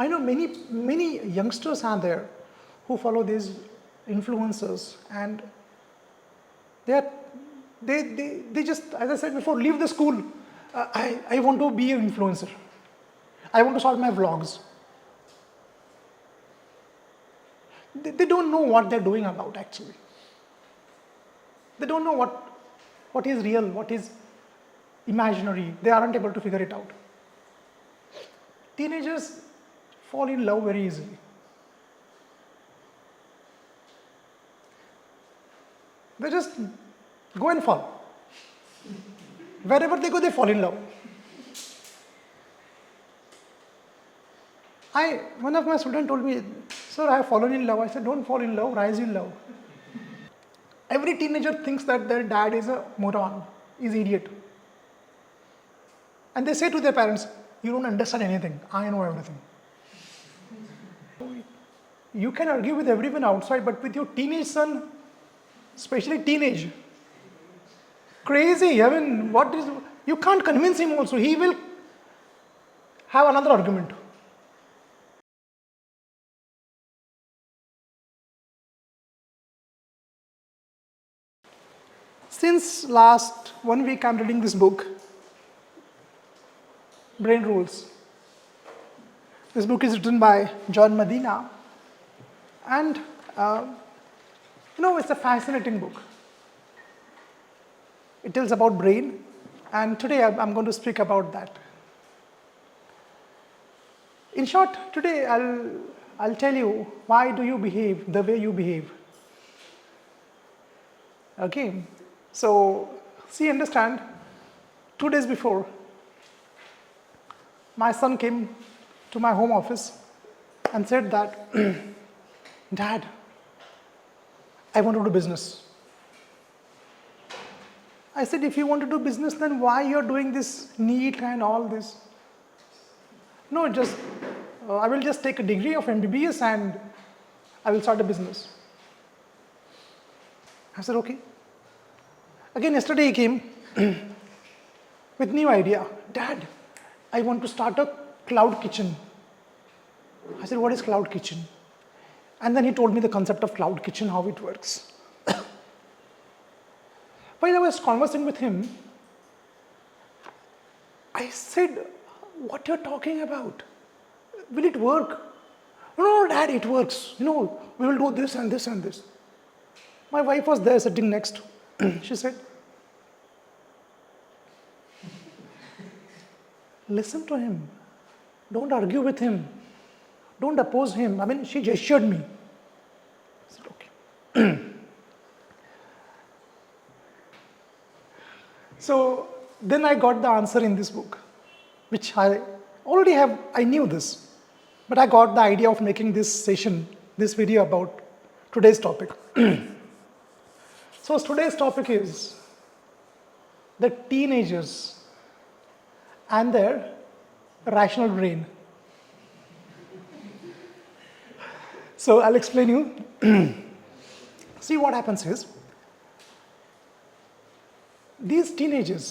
I know many youngsters are there who follow these influencers, and they just, as I said before, leave the school. I want to be an influencer. I want to start my vlogs. They don't know what they're doing about actually. They don't know what is real, what is imaginary. They aren't able to figure it out. Teenagers fall in love very easily. They just go and fall. Wherever they go, they fall in love. One of my students told me, "Sir, I have fallen in love." I said, "Don't fall in love, rise in love." Every teenager thinks that their dad is a moron, is idiot. And they say to their parents, "You don't understand anything, I know everything." You can argue with everyone outside, but with your teenage son, especially teenage, crazy. I mean, you can't convince him also. He will have another argument. Since last 1 week, I'm reading this book, Brain Rules. This book is written by John Medina, and it's a fascinating book. It tells about brain, and today I'm going to speak about that. In short, today I'll tell you why do you behave the way you behave. Okay, so understand. 2 days before, my son came to my home office and said that, "Dad, I want to do business." I said, "If you want to do business, then why you're doing this NEET and all this?" "No, I will just take a degree of MBBS and I will start a business." I said, "Okay." Again, yesterday he came with new idea. "Dad, I want to start a cloud kitchen." I said, "What is cloud kitchen?" And then he told me the concept of cloud kitchen, how it works. While I was conversing with him, I said, "What you're talking about? Will it work?" "No, Dad, it works. We will do this and this and this." My wife was there sitting next. She said, "Listen to him. Don't argue with him. Don't oppose him." I mean, she gestured me. I said, "Okay." So then I got the answer in this book, which I already have. I knew this, but I got the idea of making this video about today's topic. So today's topic is the teenagers and their rational brain. So I'll explain you. See, what happens is, these teenagers,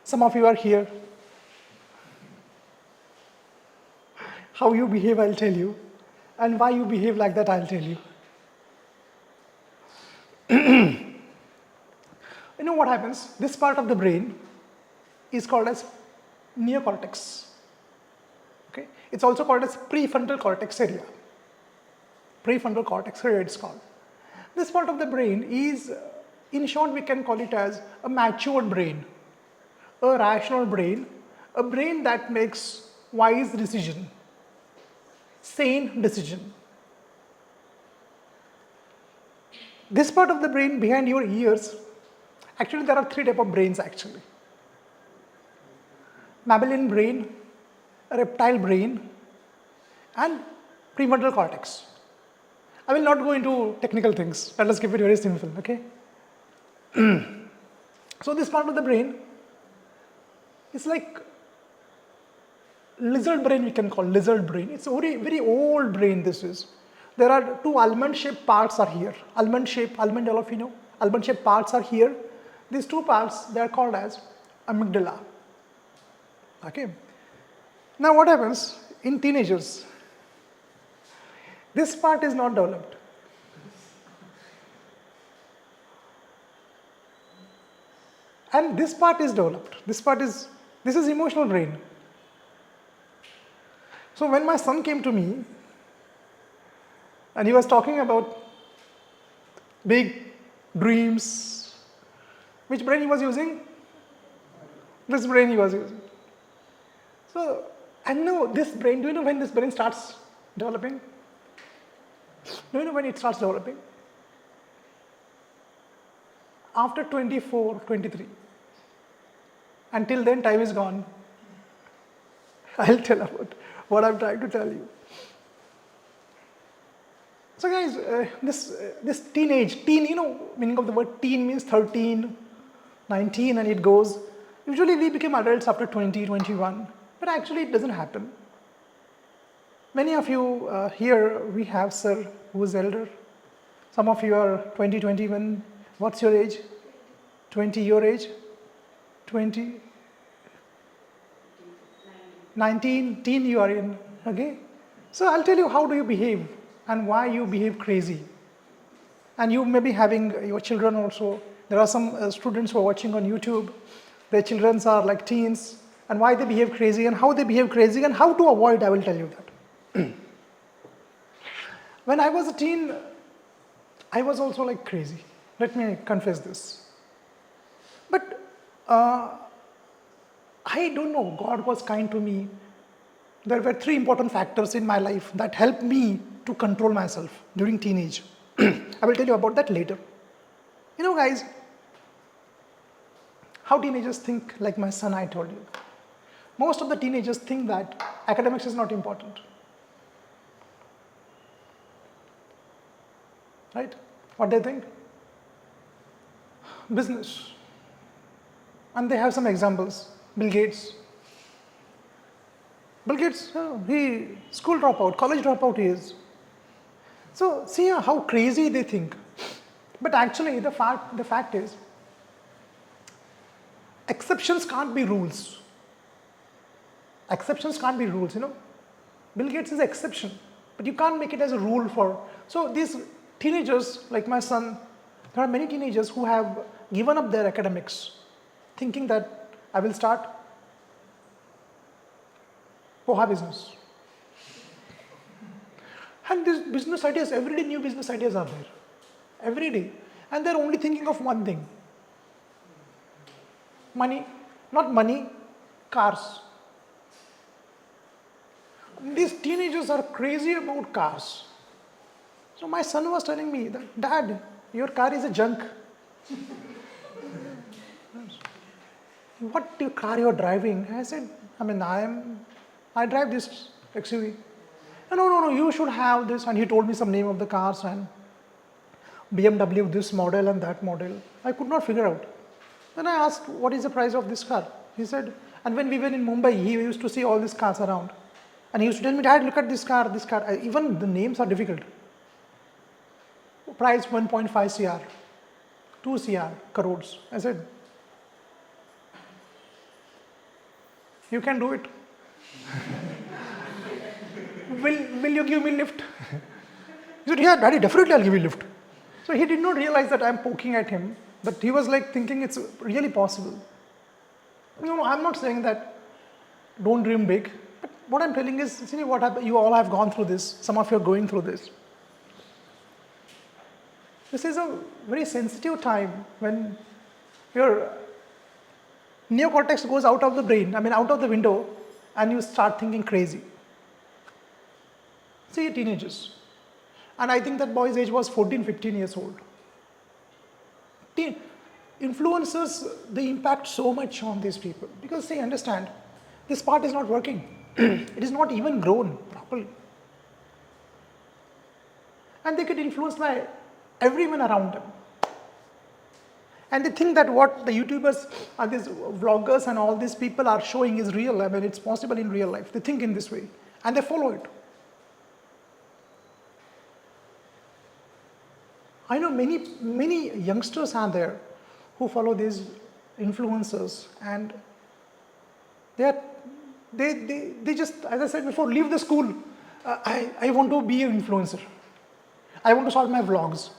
some of you are here. How you behave, I'll tell you. And why you behave like that, I'll tell you. You know what happens? This part of the brain is called as neocortex. Okay? It's also called as prefrontal cortex area. Prefrontal cortex area it's called. This part of the brain is, in short, we can call it as a matured brain, a rational brain, a brain that makes wise decision, sane decision. This part of the brain behind your ears, actually there are 3 types of brains actually. Mammalian brain, reptile brain, and prefrontal cortex. I will not go into technical things. Let us keep it very simple, okay? So this part of the brain is like lizard brain, we can call lizard brain. It's a very, very old brain this is. There are 2 almond-shaped parts are here. Almond, all of you know. Almond-shaped parts are here. These 2 parts, they are called as amygdala. Okay. Now what happens? in teenagers, this part is not developed. And this part is developed. This is emotional brain. So when my son came to me and he was talking about big dreams, which brain he was using? This brain he was using. So, and no, this brain, do you know when this brain starts developing? Do you know when it starts developing? After 24, 23. Until then, time is gone. I'll tell about what I'm trying to tell you. So guys, this teen, you know, meaning of the word teen means 13, 19 and it goes. Usually we become adults after 20, 21, but actually it doesn't happen. Many of you here, we have sir who is elder. Some of you are 20, 21. What's your age? 20, your age? 20? 19, teen you are in, okay? So I'll tell you how do you behave and why you behave crazy. And you may be having your children also. There are some students who are watching on YouTube. Their children are like teens and why they behave crazy and how they behave crazy and how to avoid, I will tell you that. When I was a teen, I was also like crazy. Let me confess this. But I don't know, God was kind to me. There were 3 important factors in my life that helped me to control myself during teenage. I will tell you about that later. You know guys, how teenagers think, like my son I told you. Most of the teenagers think that academics is not important. Right? What they think? Business. And they have some examples. Bill Gates. Bill Gates, he school dropout, college dropout he is. So see how crazy they think. But actually the fact is, exceptions can't be rules. Exceptions can't be rules, you know. Bill Gates is an exception, but you can't make it as a rule for. So these teenagers, like my son, there are many teenagers who have given up their academics, thinking that I will start poha business. And these business ideas, every day new business ideas are there. Every day. And they're only thinking of one thing. Money. Not money, cars. These teenagers are crazy about cars. So my son was telling me that, Dad, your car is a junk. What car you're driving? I said, I drive this XUV. No, you should have this. And he told me some name of the cars and BMW, this model and that model. I could not figure out. Then I asked, what is the price of this car? He said, and when we were in Mumbai, he used to see all these cars around. And he used to tell me, Dad, look at this car. Even the names are difficult. Price 1.5 CR, 2 CR, crores. I said, you can do it. Will you give me lift? He said, yeah, Daddy, definitely I'll give you lift. So he did not realize that I'm poking at him, but he was like thinking it's really possible. No, I'm not saying that don't dream big, but what I'm telling is, see what happened, you all have gone through this, some of you are going through this. This is a very sensitive time when your neocortex goes out of the brain, out of the window, and you start thinking crazy. See, teenagers. And I think that boy's age was 14, 15 years old. Influencers, they impact so much on these people because they understand this part is not working. It is not even grown properly. And they get influenced by everyone around them. And they think that what the YouTubers and these vloggers and all these people are showing is real. It's possible in real life. They think in this way and they follow it. I know many youngsters are there who follow these influencers and they are They just, as I said before, leave the school. I want to be an influencer. I want to start my vlogs.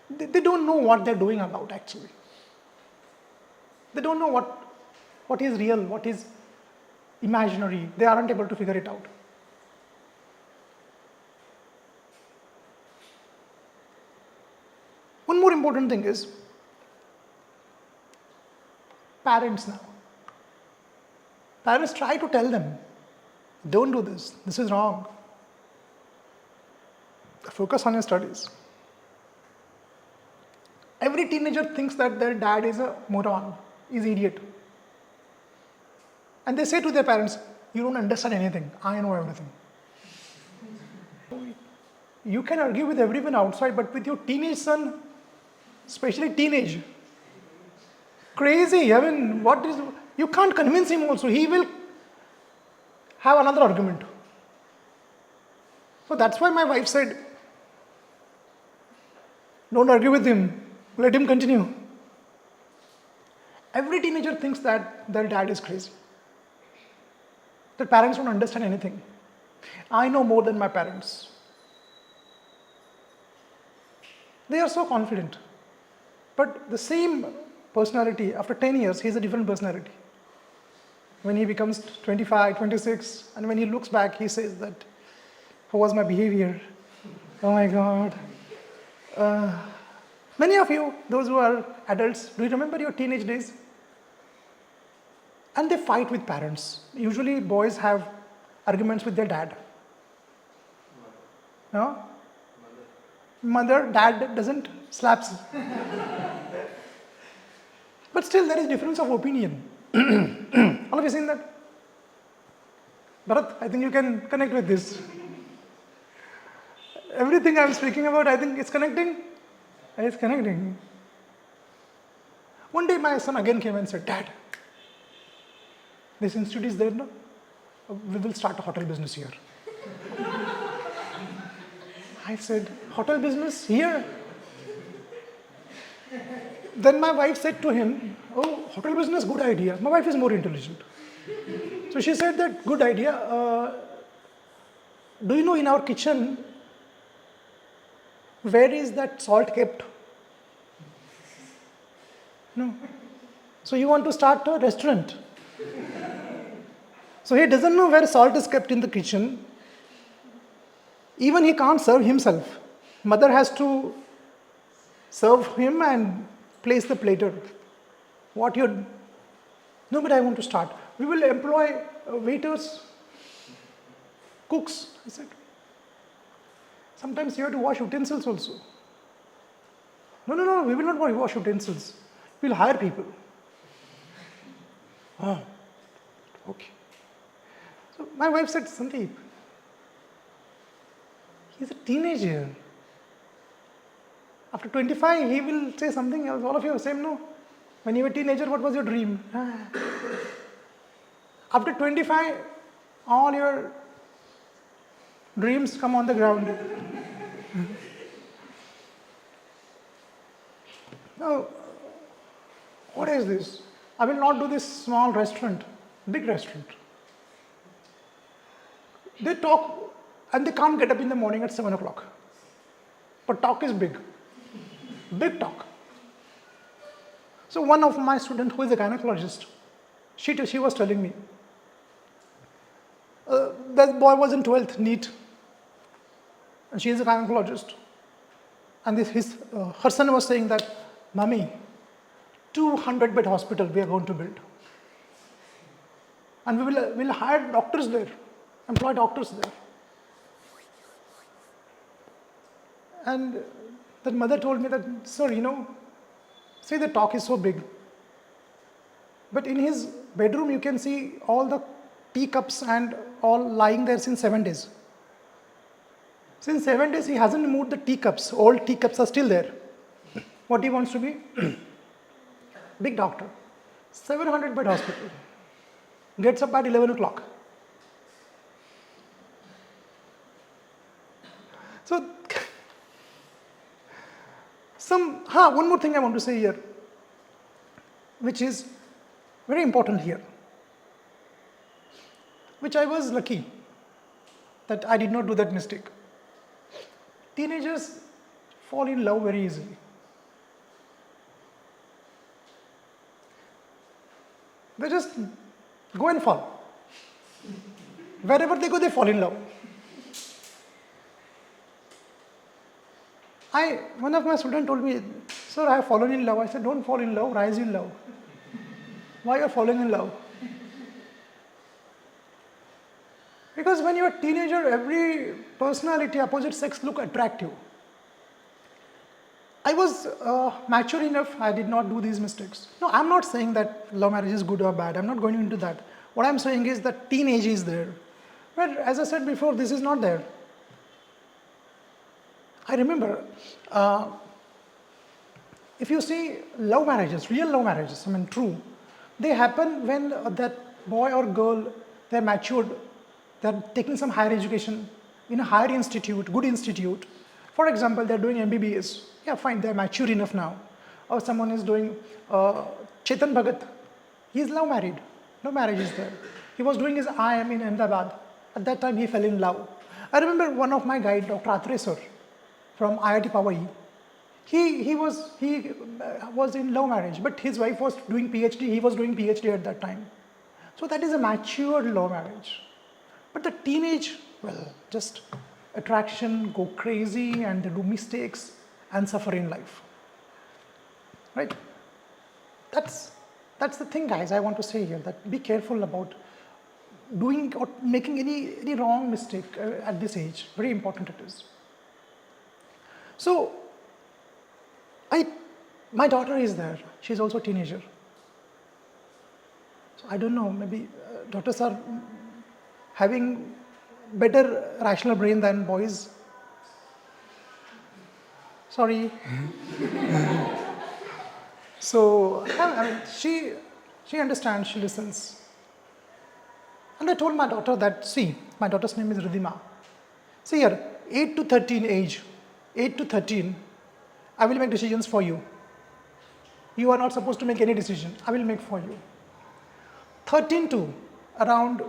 They don't know what they're doing about actually. They don't know what is real, what is imaginary. They aren't able to figure it out. One more important thing is parents now. Parents try to tell them, don't do this, this is wrong. Focus on your studies. Every teenager thinks that their dad is a moron, is idiot. And they say to their parents, you don't understand anything, I know everything. You can argue with everyone outside, but with your teenage son, especially teenage, crazy. I mean, you can't convince him also. He will have another argument. So that's why my wife said, don't argue with him. Let him continue. Every teenager thinks that their dad is crazy. Their parents don't understand anything. I know more than my parents. They are so confident. But the same personality, after 10 years, he's a different personality. When he becomes 25, 26, and when he looks back, he says that, how was my behavior? Oh my God. Many of you, those who are adults, do you remember your teenage days? And they fight with parents. Usually boys have arguments with their dad. No? Mother, dad doesn't, slaps. But still there is difference of opinion. All of you seen that? Bharat, I think you can connect with this. Everything I'm speaking about, I think it's connecting. It's connecting. One day my son again came and said, Dad, this institute is there, no? We will start a hotel business here. I said, hotel business here? Then my wife said to him, oh, hotel business, good idea. My wife is more intelligent. So she said that, good idea. Do you know in our kitchen, where is that salt kept? No. So you want to start a restaurant. So he doesn't know where salt is kept in the kitchen. Even he can't serve himself. Mother has to serve him and place the platter. What you? No, but I want to start. We will employ waiters, cooks. I said. Sometimes you have to wash utensils also. No, we will not wash utensils. We'll hire people. Oh, okay. So my wife said, Sandeep, he's a teenager. After 25, he will say something else. All of you are same, no? When you were a teenager, what was your dream? After 25, all your dreams come on the ground. Now, what is this? I will not do this small restaurant, big restaurant. They talk and they can't get up in the morning at 7 o'clock. But talk is big. Big talk. So one of my students who is a gynecologist, she was telling me, that boy was in 12th NEET. And she is a gynecologist. And her son was saying that, Mommy, 200-bed hospital we are going to build. And we'll hire doctors there, employ doctors there. And the mother told me that, sir, see the talk is so big. But in his bedroom you can see all the teacups and all lying there since 7 days. Since 7 days he hasn't moved the teacups. Old teacups are still there. What he wants to be? Big doctor. 700-bed hospital. Gets up at 11 o'clock. So, one more thing I want to say here, which is very important here, which I was lucky that I did not do that mistake. Teenagers fall in love very easily. They just go and fall. Wherever they go, they fall in love. One of my students told me, "Sir, I have fallen in love." I said, "Don't fall in love, rise in love." Why are you falling in love? Because when you're a teenager, every personality, opposite sex look attractive. I was mature enough, I did not do these mistakes. No, I'm not saying that love marriage is good or bad. I'm not going into that. What I'm saying is that teenage is there. But as I said before, this is not there. I remember, if you see love marriages, real love marriages, I mean true, they happen when that boy or girl, they're matured, they're taking some higher education in a higher institute, good institute. For example, they're doing MBBS. Yeah, fine, they're mature enough now. Or someone is doing Chetan Bhagat. He's love married. No marriage is there. He was doing his IIM in Ahmedabad. At that time, he fell in love. I remember one of my guide, Dr. Atre sir, from IIT Powai. He was in love marriage, but his wife was doing PhD. He was doing PhD at that time. So that is a mature love marriage. But the teenage, well, just attraction, go crazy, and they do mistakes and suffer in life. Right? That's the thing, guys. I want to say here that be careful about doing or making any wrong mistake at this age. Very important it is. So, my daughter is there. She's also a teenager. So I don't know. Maybe daughters are having better rational brain than boys. Sorry. So I mean, she understands. She listens. And I told my daughter that, see, my daughter's name is Ridhima. See here, 8 to 13 age, 8 to 13, I will make decisions for you. You are not supposed to make any decision. I will make for you. 13 to around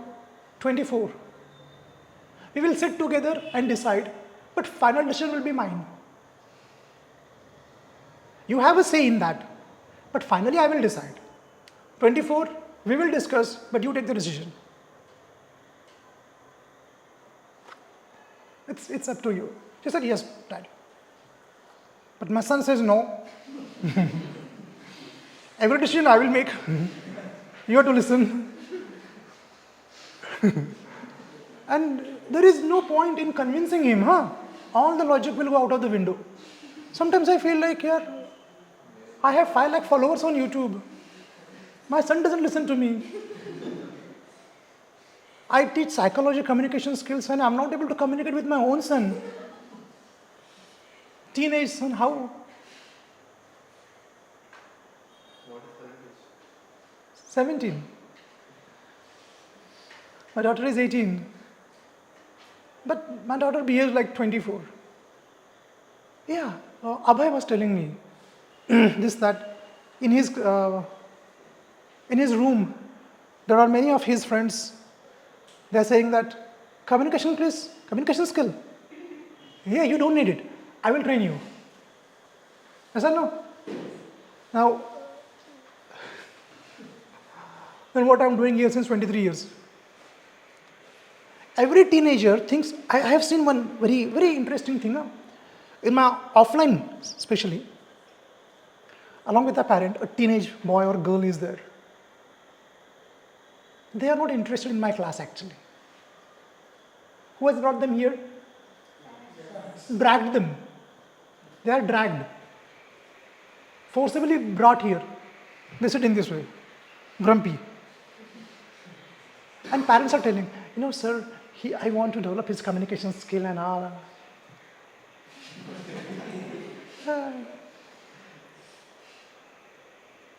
24, we will sit together and decide, but final decision will be mine. You have a say in that, but finally I will decide. 24, we will discuss, but you take the decision. It's up to you. She said, yes, Dad. But my son says no. Every decision I will make. You have to listen. And there is no point in convincing him, huh? All the logic will go out of the window. Sometimes I feel like, yeah, I have 5 lakh followers on YouTube. My son doesn't listen to me. I teach psychology, communication skills, and I'm not able to communicate with my own son. Teenage son, how? What is the age? 17. My daughter is 18. But my daughter behaves like 24. Yeah, Abhay was telling me this, that in his room, there are many of his friends. They're saying that communication, please, communication skill. Yeah, you don't need it. I will train you. I said no. Now, then what I'm doing here since 23 years. Every teenager thinks, I have seen one very, very interesting thing. In my offline, especially, along with a parent, a teenage boy or girl is there. They are not interested in my class actually. Who has brought them here? Dragged them. They are dragged. Forcibly brought here. They sit in this way, grumpy. And parents are telling, sir, I want to develop his communication skill and all.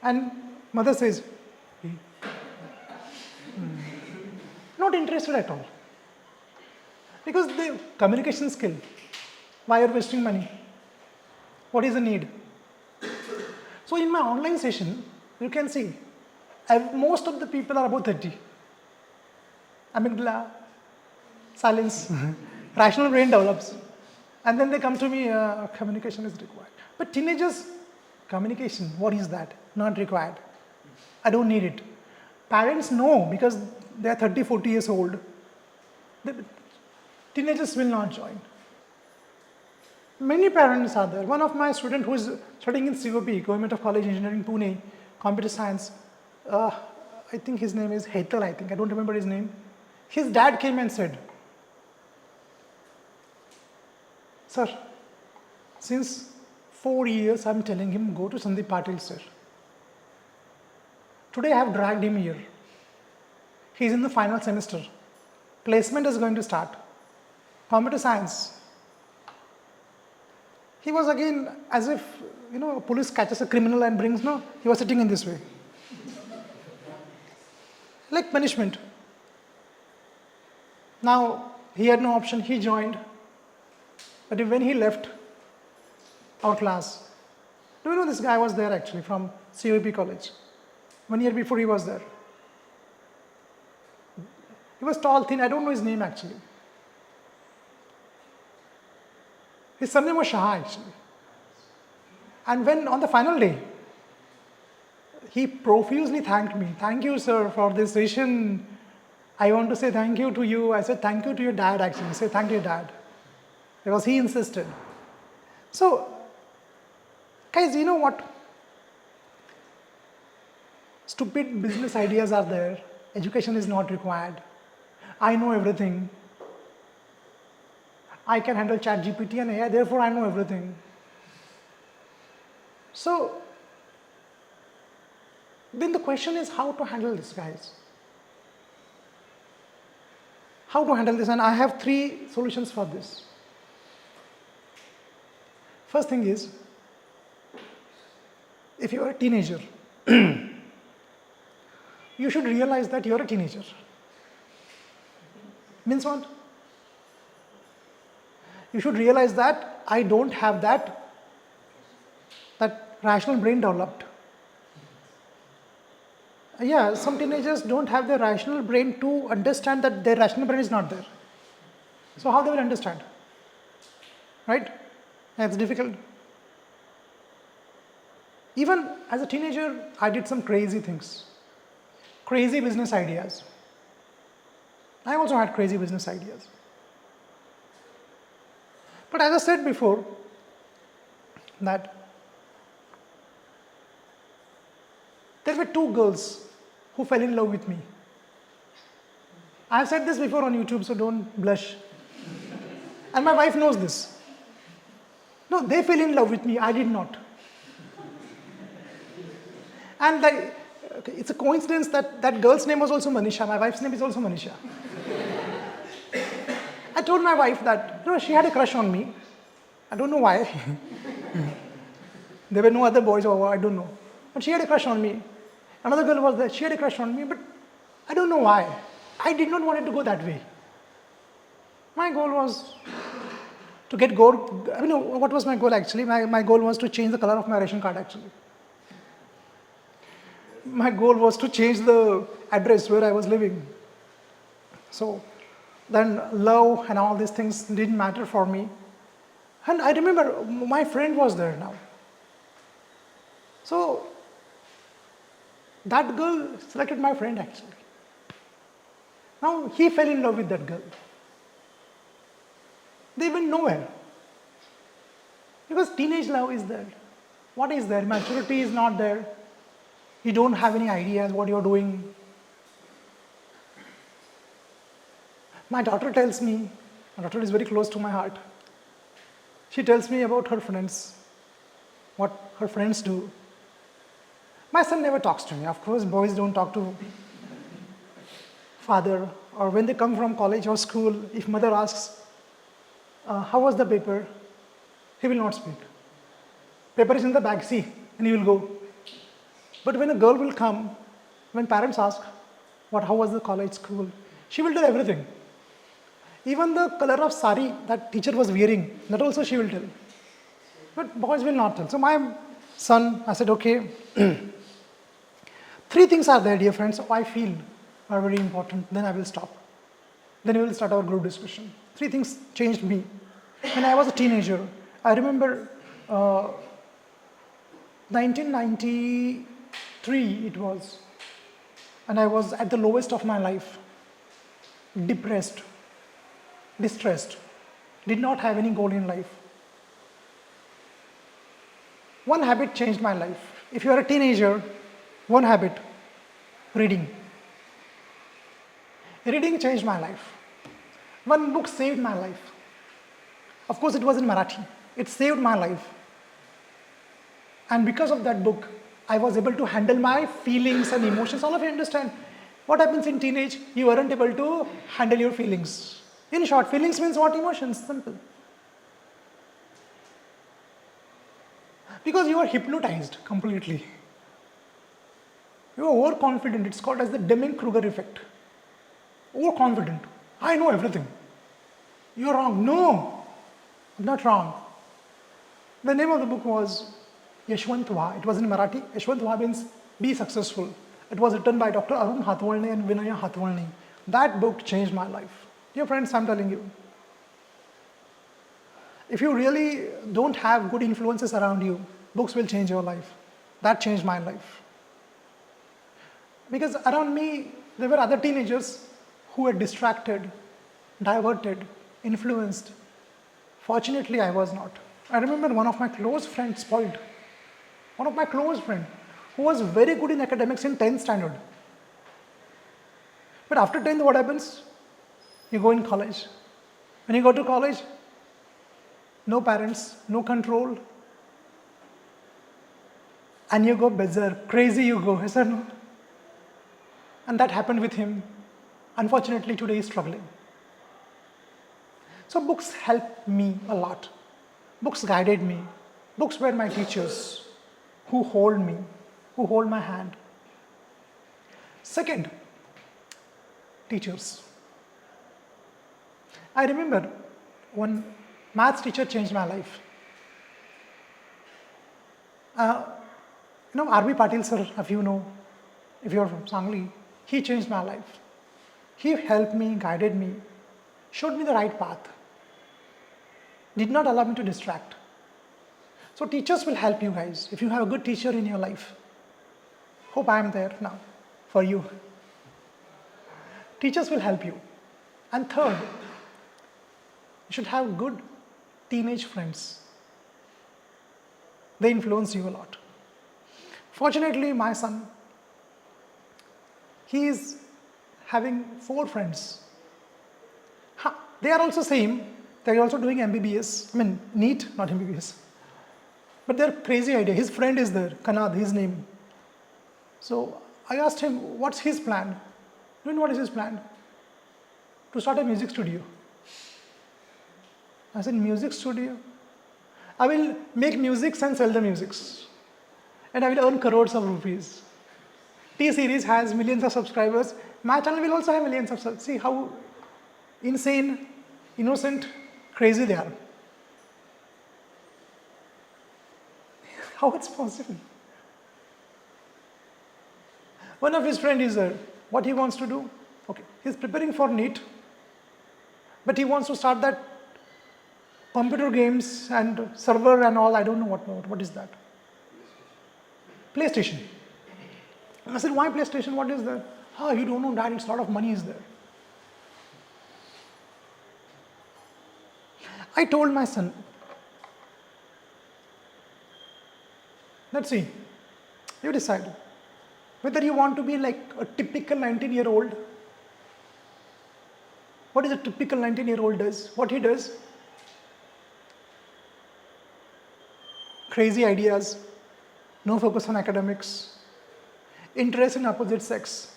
And mother says, not interested at all. Because the communication skill, why are you wasting money? What is the need? So in my online session, you can see, Most of the people are about 30. Amygdala, silence, rational brain develops. And then they come to me, communication is required. But teenagers, communication, what is that? Not required. I don't need it. Parents know because they are 30, 40 years old. The teenagers will not join. Many parents are there. One of my students who is studying in COP, Government of College Engineering, Pune, computer science, I think his name is Hetal, I don't remember his name. His dad came and said, sir, since 4 years I'm telling him go to Sandeep Patil, sir. Today I have dragged him here. He's in the final semester. Placement is going to start. Computer science. He was again as if, police catches a criminal and brings, he was sitting in this way. Like punishment. Now, he had no option, he joined. But when he left our class, do you know this guy was there actually from COP college? 1 year before he was there. He was tall, thin, I don't know his name actually. His surname was Shah actually. And when on the final day, he profusely thanked me. Thank you, sir, for this session. I want to say thank you to you. I said thank you to your dad actually. I said thank you, your dad. Because he insisted. So, guys, you know what? Stupid business ideas are there. Education is not required. I know everything. I can handle ChatGPT and AI, therefore I know everything. So, then the question is how to handle this, guys. How to handle this, and I have 3 solutions for this. First thing is, if you are a teenager, you should realize that you are a teenager. Means what? You should realize that I don't have that rational brain developed. Yeah, some teenagers don't have the rational brain to understand that their rational brain is not there. So how they will understand? Right? It's difficult. Even as a teenager, I did some crazy things. Crazy business ideas. I also had crazy business ideas. But as I said before, that there were 2 girls who fell in love with me. I have said this before on YouTube, so don't blush. And my wife knows this. No, they fell in love with me, I did not. And it's a coincidence that that girl's name was also Manisha, my wife's name is also Manisha. I told my wife that, she had a crush on me. I don't know why. There were no other boys over, I don't know. But she had a crush on me. Another girl was there, she had a crush on me, but I don't know why. I did not want it to go that way. My goal was to get gold. What was my goal actually? My goal was to change the color of my ration card actually. My goal was to change the address where I was living. So then love and all these things didn't matter for me. And I remember my friend was there now. So that girl selected my friend actually. Now he fell in love with that girl. They went nowhere. Because teenage love is there. What is there? Maturity is not there. You don't have any ideas what you're doing. My daughter tells me, my daughter is very close to my heart. She tells me about her friends, what her friends do. My son never talks to me. Of course, boys don't talk to father, or when they come from college or school, if mother asks, how was the paper? He will not speak. Paper is in the bag, see, and he will go. But when a girl will come, when parents ask, how was the college, school, she will tell everything. Even the color of sari that teacher was wearing, that also she will tell. But boys will not tell. So my son, I said, okay, Three things are there, dear friends, I feel are very important. Then I will stop. Then we will start our group discussion. Three things changed me. When I was a teenager, I remember 1993 it was, and I was at the lowest of my life, depressed, distressed, did not have any goal in life. One habit changed my life. If you are a teenager, one habit, reading. Reading changed my life. One book saved my life. Of course, it was in Marathi. It saved my life. And because of that book, I was able to handle my feelings and emotions. All of you understand what happens in teenage, you aren't able to handle your feelings. In short, feelings means what? Emotions, simple. Because you are hypnotized completely. You are overconfident. It's called as the Deming-Kruger effect. Overconfident. I know everything. You're wrong. No, I'm not wrong. The name of the book was Yashwantva. It was in Marathi. Yashwantva means be successful. It was written by Dr. Arun Hathwalne and Vinaya Hathwalne. That book changed my life. Dear friends, I'm telling you. If you really don't have good influences around you, books will change your life. That changed my life. Because around me, there were other teenagers who were distracted, diverted, influenced. Fortunately, I was not. I remember one of my close friends spoiled. One of my close friends who was very good in academics in 10th standard. But after 10th, what happens? You go in college. When you go to college, no parents, no control, and you go berserk, crazy you go, yes or no? And that happened with him. Unfortunately, today he's struggling. So books helped me a lot. Books guided me. Books were my teachers who hold me, who hold my hand. Second, teachers. I remember one maths teacher changed my life. R.B. Patil sir, if you know, if you're from Sangli, he changed my life. He helped me, guided me, showed me the right path, did not allow me to distract. So teachers will help you guys. If you have a good teacher in your life, hope I am there now for you. Teachers will help you. And third, you should have good teenage friends. They influence you a lot. Fortunately, my son, he is having 4 friends. They are also same. They are also doing MBBS. I mean, NEET, not MBBS. But they're crazy idea. His friend is there, Kanad, his name. So I asked him, what's his plan? You know what is his plan? To start a music studio. I said, music studio? I will make musics and sell the musics. And I will earn crores of rupees. T-Series has millions of subscribers. My channel will also have millions of subscribers. See how insane, innocent, crazy they are. How it's possible? One of his friends is there. What he wants to do? Okay, he's preparing for NEET, but he wants to start that computer games and server and all. I don't know what is that. PlayStation. And I said, why PlayStation? What is that? You don't know, Dad, it's a lot of money is there. I told my son, let's see, you decide whether you want to be like a typical 19-year-old. What is a typical 19-year-old does? What he does? Crazy ideas, no focus on academics, interest in opposite sex,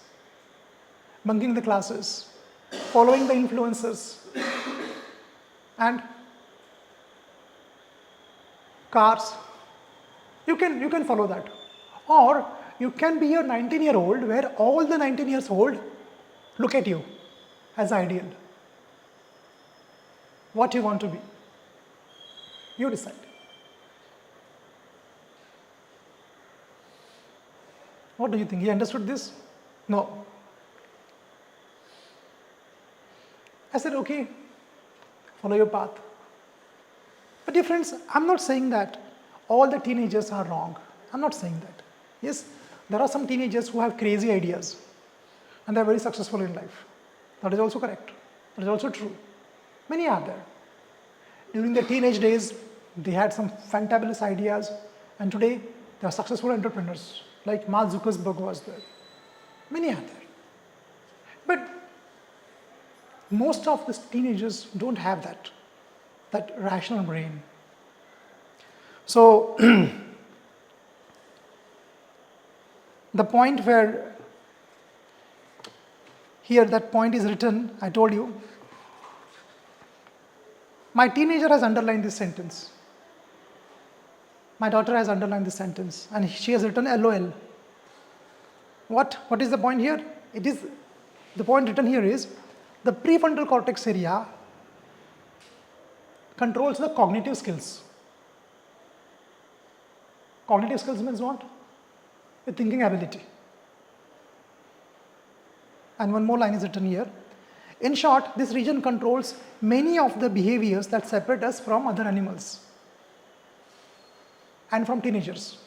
bunking the classes, following the influencers, and cars. You can follow that. Or you can be a 19-year-old where all the 19 years old look at you as ideal. What you want to be. You decide. What do you think? He understood this? No. I said, okay, follow your path. But dear friends, I'm not saying that all the teenagers are wrong. I'm not saying that. Yes, there are some teenagers who have crazy ideas and they're very successful in life. That is also correct. That is also true. Many are there. During their teenage days, they had some fantabulous ideas and today they are successful entrepreneurs like Mark Zuckerberg was there. Many are there. But most of the teenagers don't have that rational brain. So the point where here that point is written, I told you, my teenager has underlined this sentence. My daughter has underlined this sentence and she has written LOL. What is the point here? The point written here is the prefrontal cortex area controls the cognitive skills. Cognitive skills means what? The thinking ability. And one more line is written here. In short, this region controls many of the behaviors that separate us from other animals and from teenagers.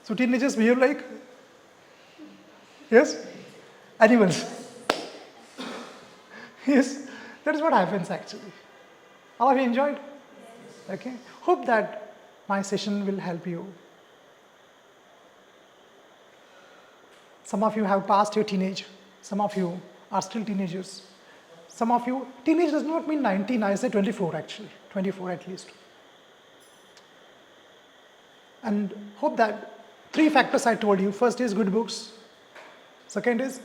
So teenagers behave like, yes, animals. Yes, that is what happens actually. All of you enjoyed? Okay. Hope that my session will help you. Some of you have passed your teenage. Some of you are still teenagers. Some of you, teenage does not mean 19, I say 24 actually, 24 at least. And hope that 3 factors I told you. First is good books. Second is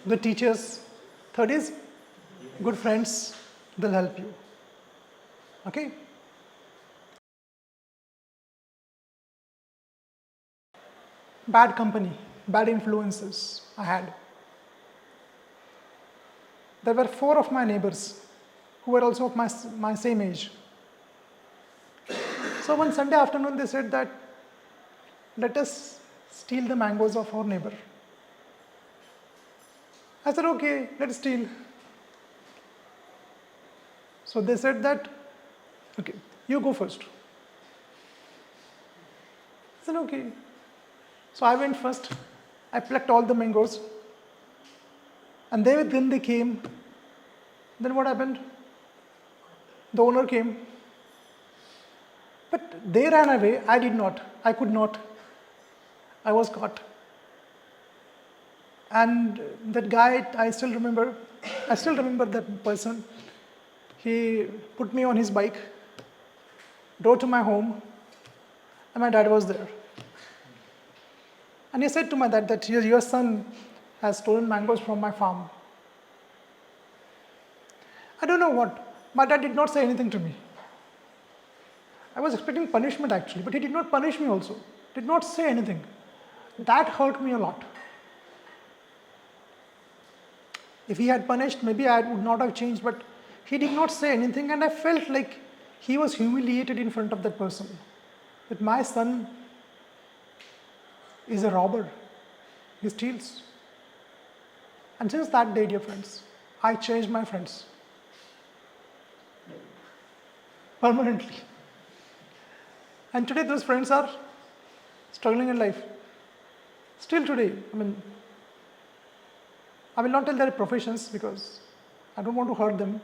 good teachers. Third is good friends. They'll help you. Okay? Bad company, bad influences I had. There were 4 of my neighbors who were also of my same age. So one Sunday afternoon they said that let us steal the mangoes of our neighbor. I said, okay, let's steal. So they said that, okay, you go first. I said, okay. So I went first. I plucked all the mangoes. And then they came. Then what happened? The owner came. But they ran away. I did not. I could not. I was caught. And that guy, I still remember that person. He put me on his bike, drove to my home, and my dad was there. And he said to my dad that your son has stolen mangoes from my farm. I don't know what. My dad did not say anything to me. I was expecting punishment actually, but he did not punish me also. Did not say anything. That hurt me a lot. If he had punished, maybe I would not have changed, but he did not say anything and I felt like he was humiliated in front of that person. That my son is a robber. He steals. And since that day, dear friends, I changed my friends. Permanently. And today those friends are struggling in life. Still today, I will not tell their professions because I don't want to hurt them,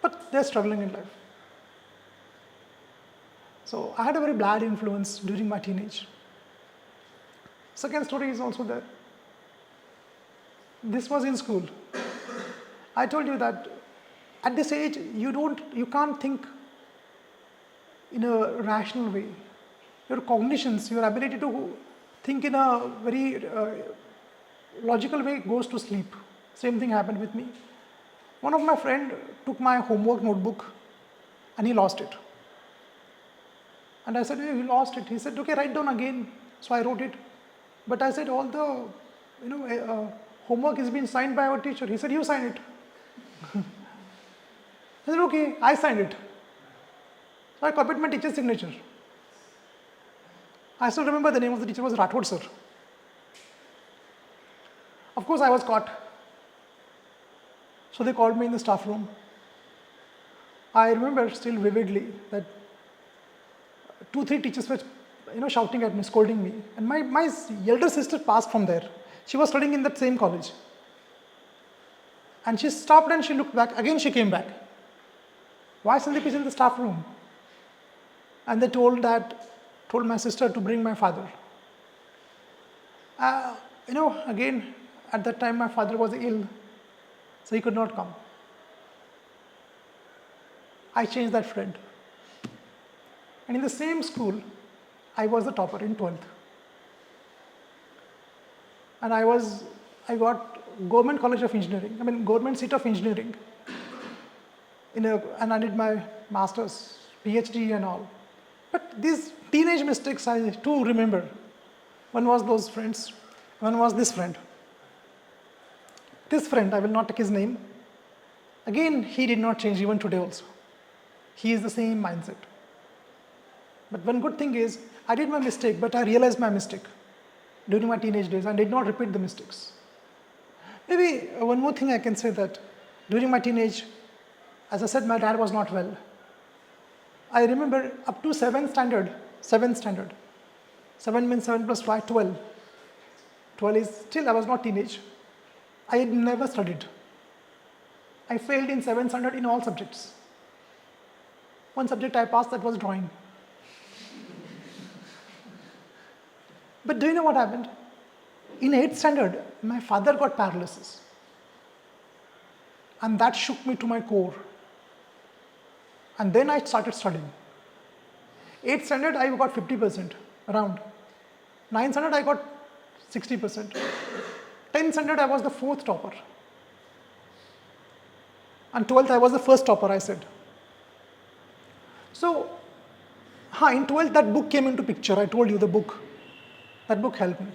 but they're struggling in life. So I had a very bad influence during my teenage. Second story is also there. This was in school. I told you that at this age, you can't think in a rational way. Your cognitions, your ability to think in a very logical way goes to sleep. Same thing happened with me. One of my friend took my homework notebook and he lost it. And I said, hey, you lost it. He said, okay, write down again. So I wrote it. But I said, all the homework is being signed by our teacher. He said, you sign it. I said, okay, I signed it. So I copied my teacher's signature. I still remember the name of the teacher was Rathod sir. Of course, I was caught. So they called me in the staff room. I remember still vividly that 2, 3 teachers were, shouting at me, scolding me. And my elder sister passed from there. She was studying in that same college. And she stopped and she looked back. Again, she came back. Why Sandeep is in the staff room? And they told my sister to bring my father. Again, at that time my father was ill, so he could not come. I changed that friend. And in the same school, I was the topper in 12th. And I got Government College of Engineering, Government seat of engineering. And I did my master's, PhD and all. But these teenage mistakes I too remember. One was those friends, one was this friend. This friend, I will not take his name. Again, he did not change even today also. He is the same mindset. But one good thing is, I did my mistake, but I realized my mistake during my teenage days and did not repeat the mistakes. Maybe one more thing I can say that during my teenage, as I said, my dad was not well. I remember up to 7th standard. 7 means 7 plus 5, 12. 12 is still, I was not teenage. I had never studied. I failed in 7th standard in all subjects. One subject I passed, that was drawing. But do you know what happened? In 8th standard, my father got paralysis. And that shook me to my core. And then I started studying. 8th standard, I got 50% around. 9th standard, I got 60%. 10th standard, I was the 4th topper. And 12th, I was the first topper, I said. So, in 12th, that book came into picture. I told you the book. That book helped me.